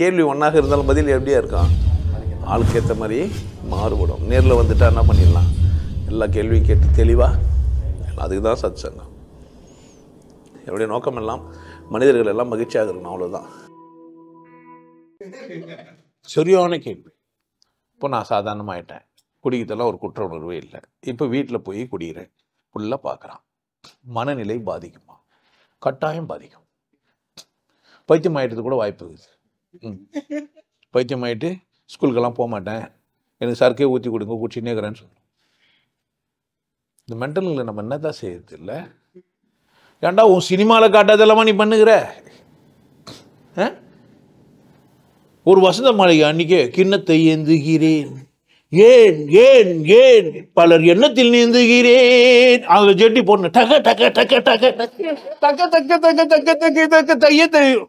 கேள்வி ஒன்றாக இருந்தாலும் பதில் எப்படியா இருக்கும், ஆளுக்கு ஏற்ற மாதிரி மாறுபடும். நேரில் வந்துட்டா என்ன பண்ணிடலாம், எல்லா கேள்வியும் கேட்டு தெளிவாக, அதுக்கு தான் சத் சங்கம். என்னுடைய நோக்கம் எல்லாம் மனிதர்கள் எல்லாம் மகிழ்ச்சியாக இருக்கணும், அவ்வளோதான். சரியான கேள்வி. இப்போ நான் சாதாரணமாயிட்டேன், குடிக்கிறதெல்லாம் ஒரு குற்ற உணர்வே இல்லை. இப்போ வீட்டில் போய் குடிக்கிறேன், ஃபுல்லாக பார்க்குறான். மனநிலை பாதிக்குமா? கட்டாயம் பாதிக்கும். பைத்தியம் ஆகிட்டது கூட வாய்ப்பு இருக்குது. பைத்தியம் ஆகிட்டு ஸ்கூலுக்கெல்லாம் போக மாட்டேன், எனக்கு சரக்கே ஊற்றி கொடுங்க, குடிச்சின்னே இருக்கிறேன்னு சொல்லணும். இந்த மென்டலில் நம்ம என்ன தான் செய்யறது இல்லை. ஏன்டா உன் சினிமாவில் காட்டாதெல்லாமா நீ பண்ணுகிற? ஒரு வசந்த மாளிகை அன்னைக்கே கிண்ணத்தை ஏந்துகிறேன், ஏன் ஏன் ஏன் பலர் எண்ணத்தில் நீந்துகிறேன், அதில் ஜெட்டி போடணும், டக்க டக்க டக்க டக்க டக்க டக்க டக்க டக்க டக்க டக்க டக்க தைய தெரியும்.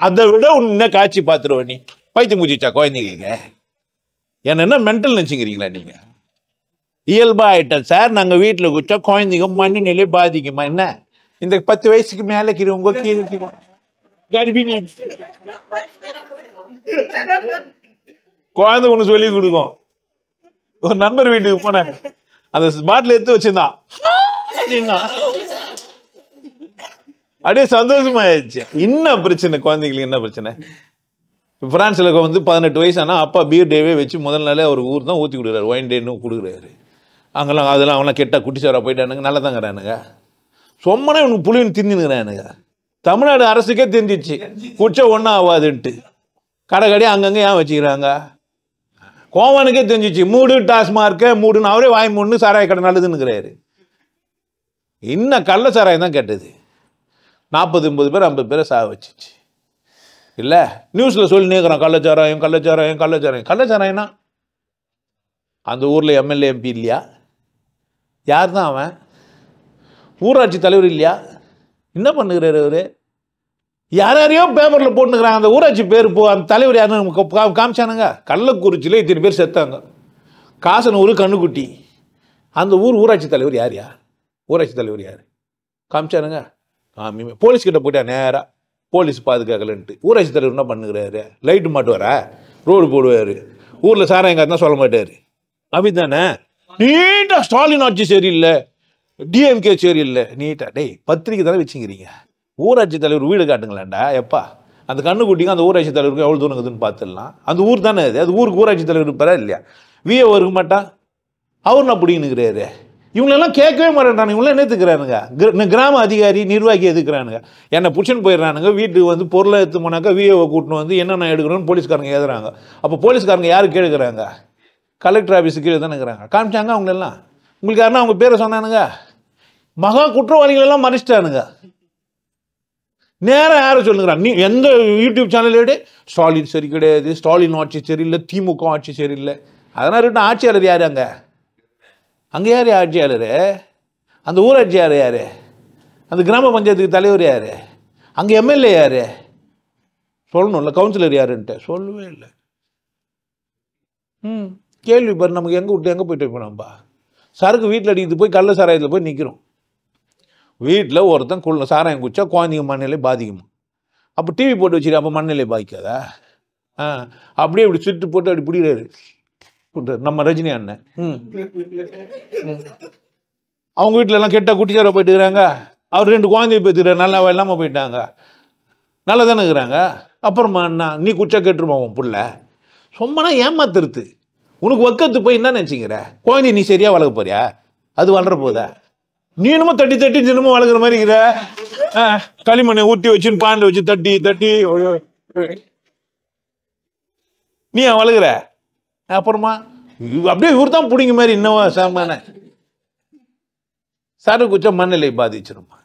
அதை விட உன்ன காட்சி பார்த்துருவ நீ. பைத்தியம் முடிச்சா குழந்தைங்க என்ன மென்டல் நினச்சிக்கிறீங்களா நீங்க? இயல்பா ஆயிட்டேன் சார், நாங்கள் வீட்டில் குடிச்சா குழந்தைங்க மண்ணிலே பாதிக்குமா? என்ன இந்த 10 வயசுக்கு மேலே உங்க கர்ப்பிணி குழந்தை ஒன்று சொல்லி கொடுக்கும். ஒரு நண்பர் வீட்டுக்கு போனேன், அந்த பாட்டில் எடுத்து வச்சிருந்தான், அப்படியே சந்தோஷமாயிடுச்சு. என்ன பிரச்சனை குழந்தைங்களுக்கு? என்ன பிரச்சனை? பிரான்ஸ்ல வந்து 18 வயசு ஆனால் அப்பா பீர் டேவே வச்சு முதல் நாளே அவர் ஊர் தான் ஊற்றி கொடுக்குறாரு, ஒயின் டேன்னு கொடுக்குறாரு. அங்கெல்லாம் அதெல்லாம் அவங்களாம் கெட்டா குட்டிச்சாரா போயிட்டானுங்க, நல்லா தாங்கிறானுங்க. சொம்மனே இவனுக்கு புளின்னு தின்னுங்கிறானுங்க. தமிழ்நாடு அரசுக்கே தெரிஞ்சிச்சு குடிச்சா ஒன்றும் ஆகாதுன்ட்டு. கடை கடையாக அங்கங்கே ஏன் வச்சுக்கிறாங்க? கோவனுக்கே தெரிஞ்சிச்சு, மூடு டாஸ்மார்க்க மூடுன்னு அவரே வாய் மூடுன்னு சாராய கடை நல்லதுன்னுக்கிறாரு. இன்னும் கள்ள சாராயம் தான் கெட்டது. 40-50 பேர் 50 பேரை சாக வச்சிச்சு இல்லை? நியூஸில் சொல்லி நேர்கிறான் கள்ளச்சாராயம் கள்ளச்சாராயம் கள்ளச்சாராயம். கள்ளச்சாராயம்னா அந்த ஊரில் எம்எல்ஏ எம்பி இல்லையா? யார் தான் அவன்? ஊராட்சி தலைவர் இல்லையா? என்ன பண்ணுகிறாரு அவரு? யாரையோ பேப்பரில் போட்டுக்கிறாங்க, அந்த ஊராட்சி பேர் அந்த தலைவர் யாருன்னு காமிச்சானுங்க. கள்ளக்குறிச்சியில் இத்தனை பேர் செத்தாங்க, காசனூர் கண்ணுக்குட்டி. அந்த ஊராட்சி தலைவர் யார்? ஊராட்சி தலைவர் யார் காமிச்சானுங்க? போலீஸ்கிட்ட போயிட்டா நேராக, போலீஸ் பாதுகாக்கலன்ட்டு. ஊராட்சி தலைவர் என்ன பண்ணுகிறாரு? லைட்டு மாட்டுவாரா, ரோடு போடுவார், ஊரில் சாராயங்கார் தான் சொல்ல மாட்டார். அப்படித்தானே? நீட்டாக ஸ்டாலின் ஆட்சி சரியில்லை, டிஎம்கே சரியில்லை, நீட்டாக. டேய் பத்திரிக்கை தானே வச்சுக்கிறீங்க, ஊராட்சி தலைவர் வீடு காட்டுங்களேன்டா. எப்பா அந்த கண்ணுக்குட்டிங்க அந்த ஊராட்சி தலைவருக்கு எவ்வளோ தூரம் இருக்குதுன்னு பார்த்துடலாம். அந்த ஊர் தானே அது ஊருக்கு ஊராட்சி தலைவர் இருப்பாரா இல்லையா? விஏஓ இருக்க மாட்டான், அவர் நான் பிடிங்கிறாரு. இவங்களெல்லாம் கேட்கவே மாட்டேன்றானுங்க. இவங்களாம் என்ன எதுக்குறானுங்க? கிராம அதிகாரி நிர்வாகி எதுக்குறானுங்க? என்னை பிடிச்சின்னு போயிடுறானுங்க. வீட்டுக்கு வந்து பொருளை எடுத்து போனாக்கா விஏஓ கூட்டின்னு வந்து என்னென்ன எடுக்கணும்னு போலீஸ்காரங்க எழுதுறாங்க. அப்போ போலீஸ்காரங்க யாருக்கு கேட்குறாங்க? கலெக்டர் ஆஃபீஸுக்கு கீழே தானே இருக்கிறாங்க. காமிச்சாங்க அவங்களெல்லாம். உங்களுக்கு யாருன்னா அவங்க பேரை சொன்னானுங்க? மகா குற்றவாளிகளெல்லாம் மறைச்சிட்டானுங்க. நேராக யாரை சொல்லுங்கிறான்? நீ எந்த யூடியூப் சேனல் எடு, ஸ்டாலின் சரி கிடையாது, ஸ்டாலின் ஆட்சி சரியில்லை, திமுக ஆட்சி சரியில்லை. அதனால் இருக்கட்டும், ஆட்சியாளர் யார்? அங்கே யார் ஆட்சியாளர்? அந்த ஊராட்சி யார்? அந்த கிராம பஞ்சாயத்துக்கு தலைவர் யார்? அங்கே எம்எல்ஏ யார்? சொல்லணும்ல. கவுன்சிலர் யாருன்ட்டு சொல்லவே இல்லை. கேள்வி பாரு, நமக்கு எங்கே விட்டு எங்கே போயிட்டு இருக்கணும்பா? சரக்கு வீட்டில் அடிக்கிறது போய் கள்ள சாராயத்தில் போய் நிற்கிறோம். வீட்டில் ஒருத்தன் சாராயம் குடிச்சா குழந்தைங்க மண்ணிலை பாதிக்குமா? அப்போ டிவி போட்டு வச்சுரு, அப்போ மண்ணிலை பாதிக்காதா? அப்படியே இப்படி சுட்டு போட்டு அப்படி பிடிக்கிறாரு நம்ம ரஜினி அண்ணன். அவங்க வீட்டில எல்லாம் கெட்ட குட்டிச்சார போயிட்டு இருக்கிறாங்க. அவர் 2 குழந்தைய பேத்துக்கிறார், நல்லா இல்லாமல் போயிட்டாங்க, நல்லா தானே இருக்கிறாங்க. அப்புறமா என்ன, நீ குச்சா கேட்டுருமா உன் புள்ள? சும்மானா ஏமாத்துறது. உனக்கு வக்கத்து போய் என்ன நினச்சிக்கிற? குழந்தைய நீ சரியா வளர்க்க போறியா? அது வளர போதா? நீ என்னமோ தட்டி தட்டி தினமும் வளர்க்குற மாதிரி இருக்கிற. களிமண்ணை ஊட்டி வச்சுன்னு பாண்டில் வச்சு தட்டி தட்டி நீ வளர்க்குற. அப்புறமா அப்படியே இவர் தான் பிடிங்க மாதிரி இன்னும் சாமான சரக்கு குச்சா மண்ணிலை பாதிச்சிருமா?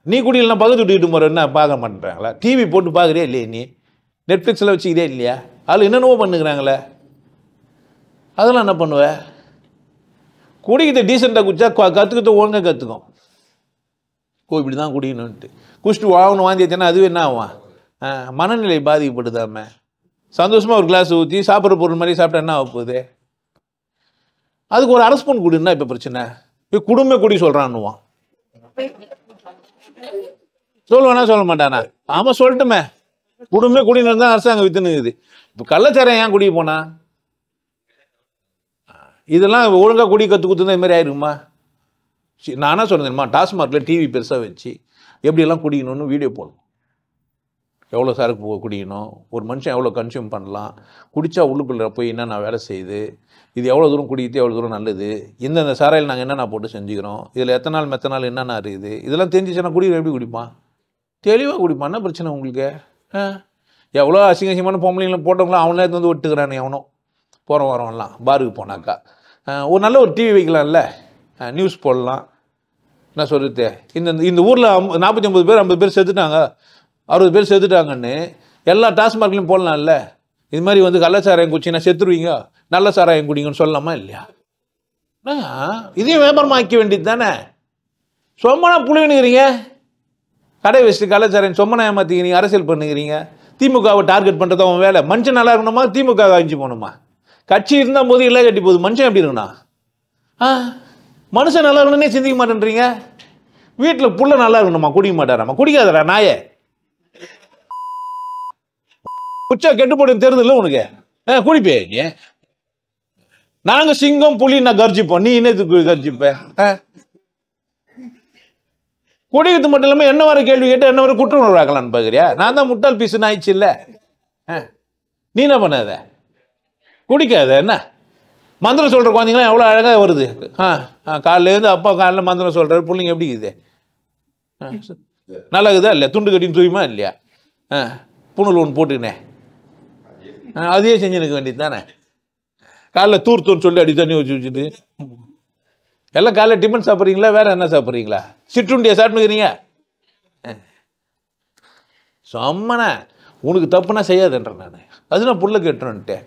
நீ குடிக்கலாம் பக்கத்து விட்டுக்கிட்டு போற என்ன பார்க்க மாட்டேறாங்களா? டிவி போட்டு பார்க்குறியா இல்லையா? நீ நெட்ஃப்ளிக்ஸில் வச்சுக்கிறியா இல்லையா? அதில் என்னென்னவோ பண்ணுகிறாங்களே, அதெல்லாம் என்ன பண்ணுவ? குடிக்கிட்ட டீசெண்டாக குடிச்சா கற்றுக்கிட்ட ஒழுங்காக கற்றுக்கும். இப்படி தான் குடிக்கணுன்ட்டு குடிச்சிட்டு வாங்கணும் வாந்தியாச்சுன்னா அதுவே என்ன ஆகும்? மனநிலை பாதிக்கப்படுதாம. சந்தோஷமாக ஒரு கிளாஸ் ஊற்றி சாப்பிட்ற பொருள் மாதிரி சாப்பிட்டா என்ன ஆக போகுது? அதுக்கு ஒரு அரசு பண்ணு குடின்னா இப்போ பிரச்சனை. இப்போ குடும்ப குடி சொல்கிறான்னுவான். சொல்லுவேனா சொல்ல மாட்டானா? ஆமாம் சொல்லட்டுமே. குடும்பமே குடிநீர் தான் அரசாங்கம் வித்துனுக்குது. இப்போ கள்ளச்சாரம் ஏன் குடிக்க போனா? இதெல்லாம் ஒழுங்கா குடி கற்று கொடுத்துருந்தா இது மாதிரி ஆயிருக்குமா? நானா சொன்னேன்மா, டாஸ்மார்க்கில் டிவி பெருசாக வச்சு எப்படியெல்லாம் குடிக்கணும்னு வீடியோ போடணும். எவ்வளோ சரக்கு குடிக்கணும், ஒரு மனுஷன் எவ்வளோ கன்சியூம் பண்ணலாம், குடித்தா உள்ளுக்குள்ளே போய் என்னென்ன வேலை செய்யுது, இது எவ்வளோ தூரம் குடிக்கிறது எவ்வளோ தூரம் நல்லது, இந்தந்த சாராயில் நாங்கள் என்னென்ன போட்டு செஞ்சுக்கிறோம், இதில் எத்தனால் மெத்தனால் என்னென்ன இருக்குது, இதெல்லாம் தெரிஞ்சிச்சுன்னா குடிக்கிற எப்படி குடிப்பான்? தெளிவாக குடிப்பான். என்ன பிரச்சனை உங்களுக்கு? எவ்வளோ அசிங்கமான பொம்பளைங்களும் போட்டவங்களும் அவனே வந்து விட்டுக்கிறானே எவனோ போகிற வரவன்லாம் பாருக்கு போனாக்கா. ஒரு நல்ல ஒரு டிவி வைக்கலாம்ல, நியூஸ் போடலாம். என்ன சொல்கிறது, இந்த ஊரில் 49 பேர் 50 பேர் செத்துட்டாங்க, 60 பேர் செத்துட்டாங்கன்னு எல்லா டாஸ்மார்க்லையும் போடலாம்ல. இது மாதிரி வந்து கள்ளச்சாராயம் குச்சின்னா செத்துருவீங்க, நல்ல சாராயம் குடிங்கன்னு சொல்லலாமா இல்லையா? இதையும் வியாபாரமாக ஆக்க வேண்டியது தானே. சொம்மனா புளிவினுக்கிறீங்க, கடை வச்சுட்டு கள்ளச்சாராயம் சொம்மனா ஏமாற்றிக்கிறீங்க, அரசியல் பண்ணுகிறீங்க. திமுகவை டார்கெட் பண்ணுறது அவன் வேலை. மனுஷன் நல்லா இருக்கணுமா, திமுக அழிஞ்சு போகணுமா? கட்சி இருந்தால் போது இல்லை கட்டி போகுது, மனுஷன் எப்படி இருக்கணும்? மனுஷன் நல்லா இருக்கணும்னே சிந்திக்க மாட்டேன்றீங்க. வீட்டில் புள்ள நல்லா இருக்கணுமா, குடிக்க மாட்டாராமா? குடிக்காதடா நாயே, குச்சா கெட்டு போட்டு தெரியுதுல்ல உனக்கு. குடிப்பே நீ. நாங்க சிங்கம் புலி நான் கர்ஜிப்போம், நீ என்னத்துக்கு கர்ஜிப்ப? குடிக்கிறது மட்டும் இல்லாமல் என்ன வர கேள்வி கேட்டு என்ன வர குற்ற உணர்வு ஆக்கலான்னு பார்க்குறியா? நான் தான் முட்டாள் பீஸுன்னு ஆயிடுச்சு இல்லை. நீ என்ன பண்ணாத, குடிக்காத. என்ன மந்திரம் சொல்கிற குழந்தைங்களாம் எவ்வளோ அழகாக வருது. காலையிலேருந்து அப்பா காலையில் மந்திரம் சொல்கிறாரு, பிள்ளைங்க எப்படி இருக்குது? நல்லா இருக்குதா இல்லையா? துண்டு கட்டின்னு தூயுமா இல்லையா? புண்ணூல் ஒன்று போட்டுக்கினே அதையே செஞ்சு நிற்க வேண்டியது தானே. காலைல தூர்த்தூன்னு சொல்லி அடி தண்ணி வச்சு வச்சுட்டு எல்லாம் காலைல டிஃபன் சாப்பிட்றீங்களா, வேற என்ன சாப்பிட்றீங்களா? சிற்றுண்டியா சாப்பிட்டுக்கிறீங்க? சொம்மனா உனக்கு தப்புனா செய்யாதுன்றேன் நான். அது நான் புள்ள கேட்டுறேன்ட்டேன்.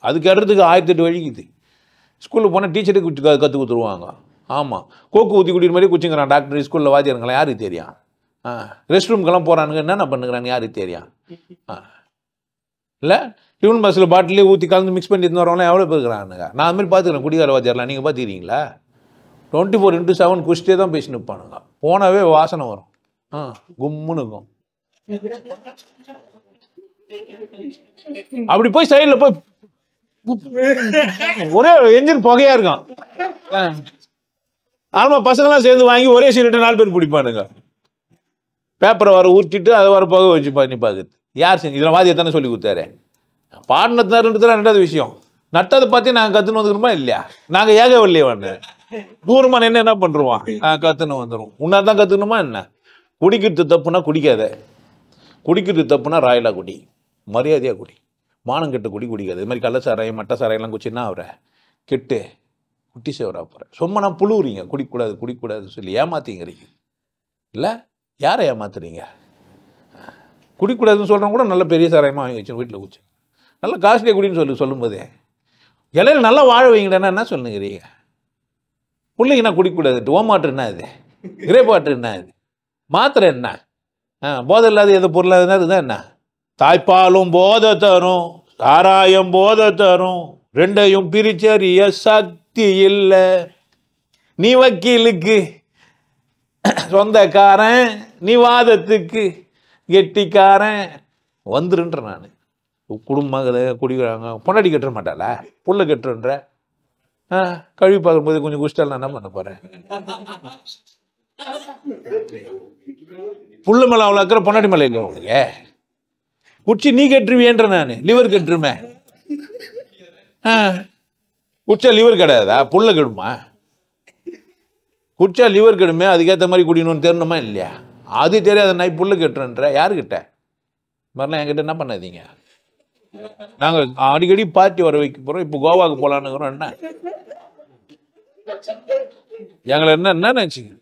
அது கேட்டுறதுக்கு 1008 வழிக்குது. ஸ்கூலில் போனால் டீச்சருக்கு கற்றுக் கொடுத்துருவாங்க. ஆமாம், கோக்கு ஊற்றி குடிக்கிற மாதிரி குச்சிங்கிறான் டாக்டர், ஸ்கூலில் வாத்தியாருங்களா யாருக்கு தெரியும்? ரெஸ்ட் ரூம்க்கெல்லாம் போகிறானுங்க, என்னென்ன பண்ணுறாங்க யாருக்கு தெரியும்? இல்லை டிஃபன் பஸ்ஸில் பாட்டிலே ஊற்றி கலந்து மிக்ஸ் பண்ணி வரவங்களாம் எவ்வளோ பேர் இருக்கிறானுங்க. நான் அதுமாதிரி பார்த்துக்கிறேன் குடிகார வாத்தியாரெலாம். நீங்கள் பார்த்துக்கிறீங்களா? 24x7 குடிச்சிட்டே தான் பேசி நிற்பானுங்க. போனாவே வாசனை வரும், கும்முன்னு இருக்கும். அப்படி போய் சைடில் போய் ஒரே என்ஜின் புகையா இருக்கும். ஆமா, பசங்களாம் சேர்ந்து வாங்கி ஒரே சீட்டு 4 பேர் பிடிப்பானுங்க. பேப்பரை வர ஊற்றிட்டு அதை வர புகை வச்சு பண்ணி பார்க்குது. யார் செஞ்சு? இதெல்லாம் வாதியை தானே சொல்லி கொடுத்தாரு. பாடினதுதான் ரெண்டாவது விஷயம். நட்டதை பார்த்து நாங்கள் கற்றுன்னு வந்துருமா இல்லையா? நாங்கள் ஏக வள்ளியே வந்து தூரமாக என்ன பண்ணுருவோம், கற்றுன்னு வந்துடும். உன்னா தான் கற்றுக்கணுமா என்ன? குடிக்கிறது தப்புனா குடிக்காத, குடிக்கிறது தப்புனா ராயலாக குடி, மரியாதையாக குடி, மானம் கெட்ட குடிக்காது. இது மாதிரி கள்ளச்சாராயம் மட்ட சாராயம்லாம் குச்சின்னா அவரை கெட்டு குட்டி சேவரா போகிற சும்மா நான் புழுவுறீங்க. குடிக்கூடாது சொல்லி ஏமாத்திங்கிறீங்க இல்லை? யாரை ஏமாத்துறீங்க? குடிக்கூடாதுன்னு சொல்கிறவங்க கூட நல்ல பெரிய சாராயமாக வாங்கி வச்சு வீட்டில் குச்சி நல்லா காஸ்ட்லியாக குடின்னு சொல்லும்போதே இலையில நல்லா வாழ வைங்கடா என்ன சொல்லுங்கிறீங்க? பிள்ளைங்க நான் குடிக்கூடாது. ஓமாட்டு என்ன இது, இறைப்பாட்டு என்ன இது, மாத்திரை என்ன, போதை இல்லாத எது பொருளாக இதுதான் என்ன? தாய்ப்பாலும் போதை தரும், சாராயம் போதை தரும், ரெண்டையும் பிரிச்சறிய சக்தி இல்லை. நீ வக்கீலுக்கு சொந்தக்காரன், நீ வாதத்துக்கு கெட்டிக்காரன் வந்துருன்ற. நான் குடும்பம் குடிக்கிறாங்க, பொண்டாடி கட்டுற மாட்டாளா, புள்ள கட்டுறன்ற. கழுவி பார்க்கும்போது கொஞ்சம் குஷ்டால் நான் என்ன பண்ண போறேன்? புள்ள மேல அவ்வளோ அக்கறை பொண்டாடி மேலே இல்லை உங்களுக்கு. குச்சி நீ கட்டுருவியன்ற, நான் லிவர் கட்டுருமே. குச்சா லிவர் கிடையாதா, புள்ள கெடுமா? குச்சா லிவர் கெடுமே, அதுக்கேற்ற மாதிரி குடிக்கணும்னு தெரியணுமா இல்லையா? அது தெரியாத நாய் புள்ள கட்டுறன்ற. யாருக்கிட்ட மாதிரிலாம் என்கிட்ட என்ன பண்ணாதீங்க. நாங்கள் அடிக்கடி பார்ட்டி வர வைக்க போகிறோம். இப்போ கோவாவுக்கு போகலான்னுக்கிறோம். என்ன எங்களை என்ன நினச்சிங்க?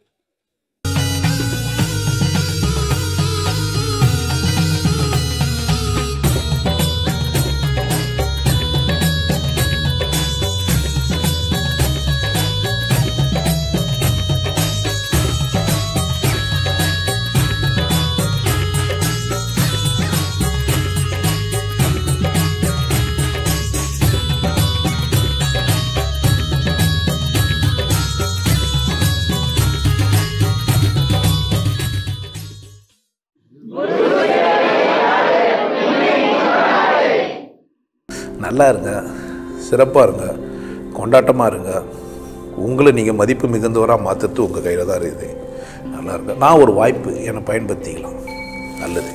நல்லா இருங்க, சிறப்பாக இருங்க, கொண்டாட்டமாக இருங்க. உங்களை நீங்கள் மதிப்பு மிகுந்தவராக மாற்றுறது உங்கள் கையில் தான் இருக்குது. நல்லா இருங்க. நான் ஒரு வாய்ப்பு என்னை பயன்படுத்திக்கலாம். நல்லது.